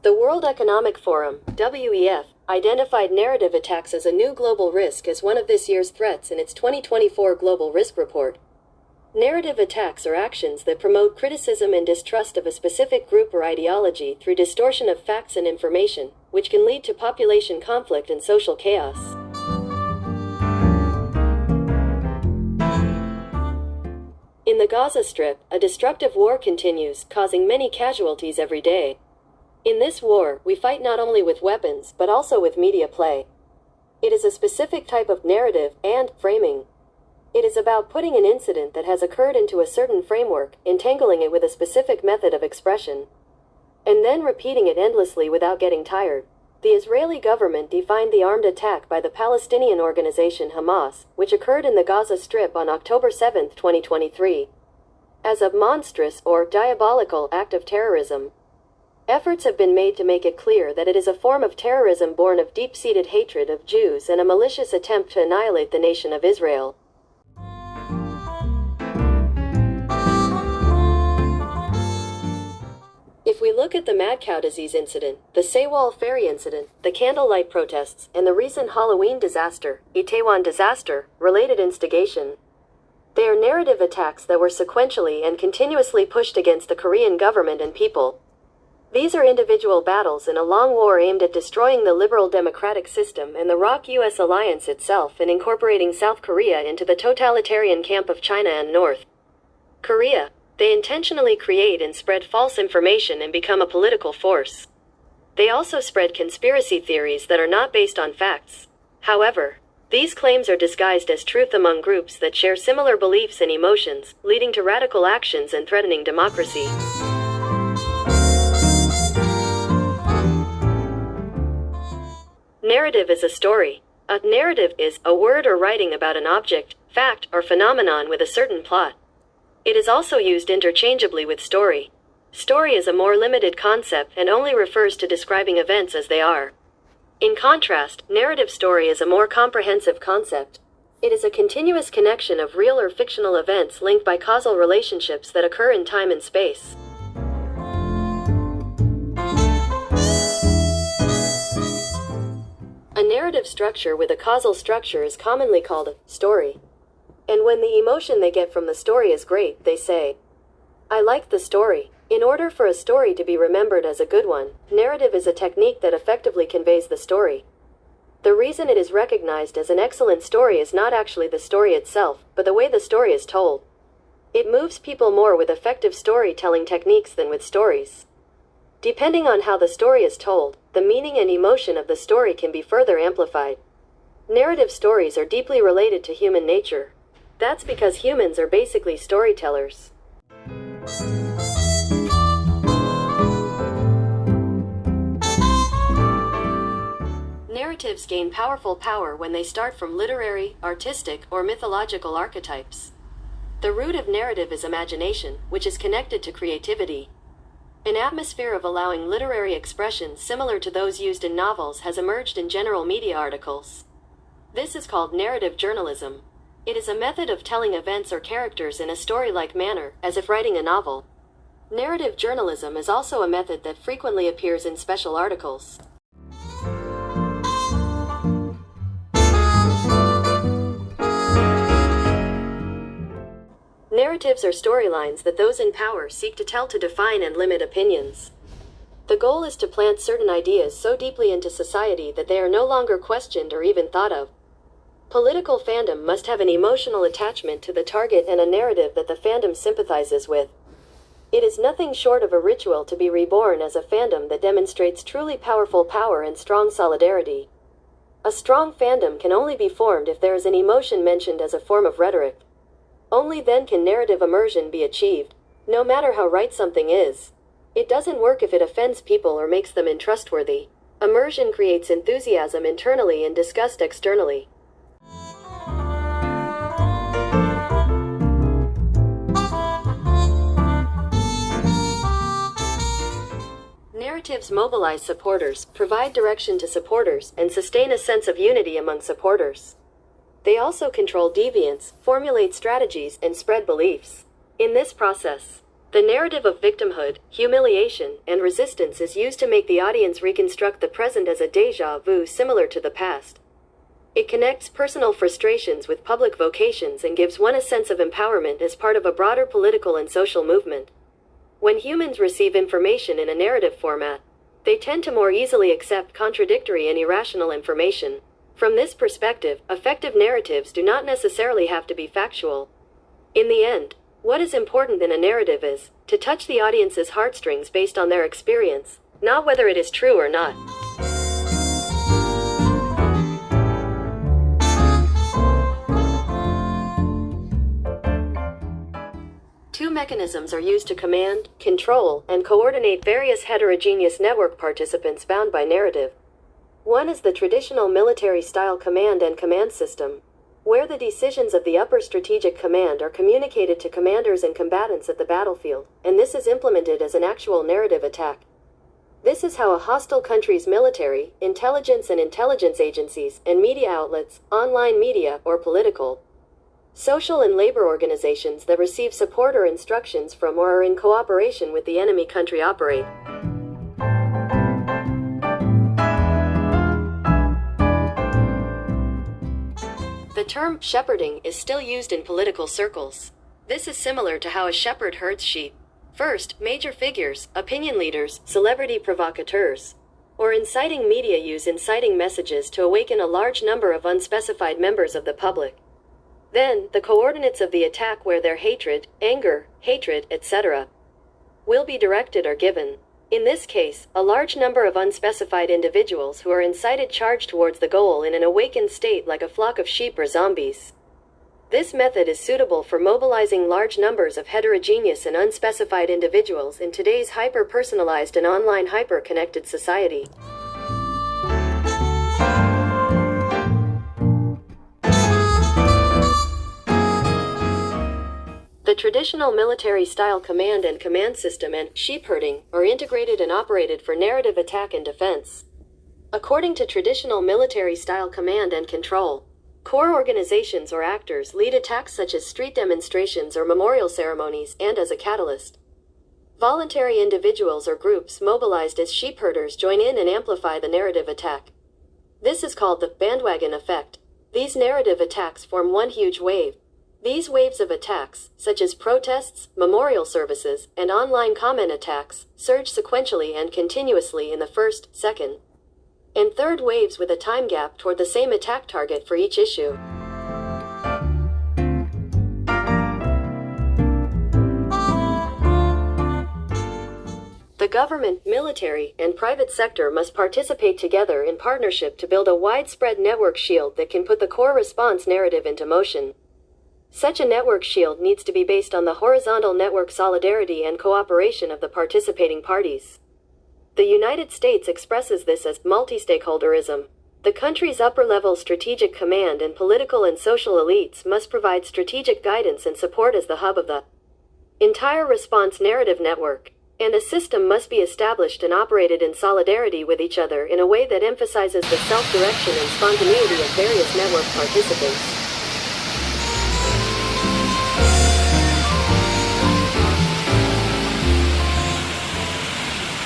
The World Economic Forum, WEF, identified narrative attacks as a new global risk as one of this year's threats in its 2024 Global Risk Report. Narrative attacks are actions that promote criticism and distrust of a specific group or ideology through distortion of facts and information, which can lead to population conflict and social chaos. In the Gaza Strip, a destructive war continues, causing many casualties every day. In this war, we fight not only with weapons, but also with media play. It is a specific type of narrative and framing. It is about putting an incident that has occurred into a certain framework, entangling it with a specific method of expression, and then repeating it endlessly without getting tired. The Israeli government defined the armed attack by the Palestinian organization Hamas, which occurred in the Gaza Strip on October 7, 2023, as a monstrous or diabolical act of terrorism. Efforts have been made to make it clear that it is a form of terrorism born of deep-seated hatred of Jews and a malicious attempt to annihilate the nation of Israel. If we look at the mad cow disease incident, the Sewol ferry incident, the candlelight protests, and the recent Halloween disaster, Itaewon disaster, related instigation, they are narrative attacks that were sequentially and continuously pushed against the Korean government and people. These are individual battles in a long war aimed at destroying the liberal democratic system and the ROC-US alliance itself and incorporating South Korea into the totalitarian camp of China and North Korea. They intentionally create and spread false information and become a political force. They also spread conspiracy theories that are not based on facts. However, these claims are disguised as truth among groups that share similar beliefs and emotions, leading to radical actions and threatening democracy. Narrative is a story. A narrative is a word or writing about an object, fact, or phenomenon with a certain plot. It is also used interchangeably with story. Story is a more limited concept and only refers to describing events as they are. In contrast, narrative story is a more comprehensive concept. It is a continuous connection of real or fictional events linked by causal relationships that occur in time and space. A narrative structure with a causal structure is commonly called a story. And when the emotion they get from the story is great, they say, "I like the story." In order for a story to be remembered as a good one, narrative is a technique that effectively conveys the story. The reason it is recognized as an excellent story is not actually the story itself, but the way the story is told. It moves people more with effective storytelling techniques than with stories. Depending on how the story is told, the meaning and emotion of the story can be further amplified. Narrative stories are deeply related to human nature. That's because humans are basically storytellers. Narratives gain powerful power when they start from literary, artistic, or mythological archetypes. The root of narrative is imagination, which is connected to creativity. An atmosphere of allowing literary expressions similar to those used in novels has emerged in general media articles. This is called narrative journalism. It is a method of telling events or characters in a story-like manner, as if writing a novel. Narrative journalism is also a method that frequently appears in special articles. Narratives are storylines that those in power seek to tell to define and limit opinions. The goal is to plant certain ideas so deeply into society that they are no longer questioned or even thought of. Political fandom must have an emotional attachment to the target and a narrative that the fandom sympathizes with. It is nothing short of a ritual to be reborn as a fandom that demonstrates truly powerful power and strong solidarity. A strong fandom can only be formed if there is an emotion mentioned as a form of rhetoric. Only then can narrative immersion be achieved, no matter how right something is. It doesn't work if it offends people or makes them untrustworthy. Immersion creates enthusiasm internally and disgust externally. Narratives mobilize supporters, provide direction to supporters, and sustain a sense of unity among supporters. They also control deviance, formulate strategies, and spread beliefs. In this process, the narrative of victimhood, humiliation, and resistance is used to make the audience reconstruct the present as a déjà vu similar to the past. It connects personal frustrations with public vocations and gives one a sense of empowerment as part of a broader political and social movement. When humans receive information in a narrative format, they tend to more easily accept contradictory and irrational information. From this perspective, effective narratives do not necessarily have to be factual. In the end, what is important in a narrative is to touch the audience's heartstrings based on their experience, not whether it is true or not. Two mechanisms are used to command, control, and coordinate various heterogeneous network participants bound by narrative. One is the traditional military-style command and command system, where the decisions of the upper strategic command are communicated to commanders and combatants at the battlefield, and this is implemented as an actual narrative attack. This is how a hostile country's military, intelligence and intelligence agencies, and media outlets, online media, or political, social and labor organizations that receive support or instructions from or are in cooperation with the enemy country operate. The term shepherding is still used in political circles. This is similar to how a shepherd herds sheep. First, major figures, opinion leaders, celebrity provocateurs, or inciting media use inciting messages to awaken a large number of unspecified members of the public. Then, the coordinates of the attack where their hatred, anger, etc. will be directed are given. In this case, a large number of unspecified individuals who are incited charge towards the goal in an awakened state like a flock of sheep or zombies. This method is suitable for mobilizing large numbers of heterogeneous and unspecified individuals in today's hyper-personalized and online hyper-connected society. The traditional military-style command and command system and sheep herding are integrated and operated for narrative attack and defense. According to traditional military-style command and control, core organizations or actors lead attacks such as street demonstrations or memorial ceremonies and as a catalyst. Voluntary individuals or groups mobilized as sheep herders join in and amplify the narrative attack. This is called the bandwagon effect. These narrative attacks form one huge wave. These waves of attacks, such as protests, memorial services, and online comment attacks, surge sequentially and continuously in the first, second, and third waves with a time gap toward the same attack target for each issue. The government, military, and private sector must participate together in partnership to build a widespread network shield that can put the core response narrative into motion. Such a network shield needs to be based on the horizontal network solidarity and cooperation of the participating parties. The United States expresses this as multi-stakeholderism. The country's upper-level strategic command and political and social elites must provide strategic guidance and support as the hub of the entire response narrative network, and a system must be established and operated in solidarity with each other in a way that emphasizes the self-direction and spontaneity of various network participants.